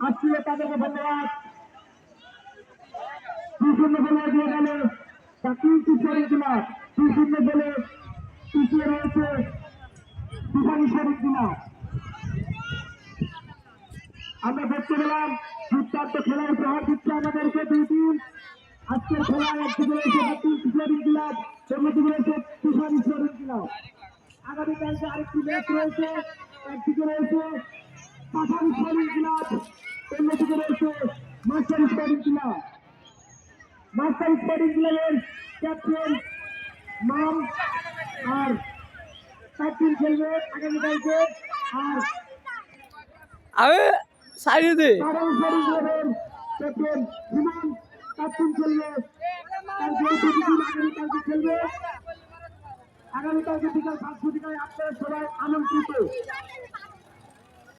আজকে তাদেরকে ধন্যবাদ। 2-0 বলে দিয়ে গেল জাতীয় শরীফ ক্লাব, 2-0 বলে পিছিয়ে রয়েছে তুফানি শরীফ ক্লাব। আমরা দেখতে পেলাম দুর্দান্ত খেলার প্রহার দিচ্ছে আমাদেরকে দুই টিম। আজকের খেলায় একদিকে রয়েছে জাতীয় শরীফ ক্লাব, অন্যদিকে রয়েছে তুফানি শরীফ ক্লাব। আগামীকালকে আরেকটি ম্যাচ রয়েছে, একদিকে রয়েছে তুফানি শরীফ ক্লাব, অন্যদিকে রয়েছে মাস্টার শরীফ ক্লাব। মাস্টার স্পোর্টিং ক্লাবের ক্যাপ্টেন মাম আর ক্যাপ্টেন খেলবে আগামীকালকে। আর আমি সাইডে দে ক্লাবের ক্যাপ্টেন হিমান ক্যাপ্টেন খেলবে। আগামীকালকে খেলবে। আগামীকালকে বিকাল 5 ঘটিকায় আপনারা সবাই আমন্ত্রিত।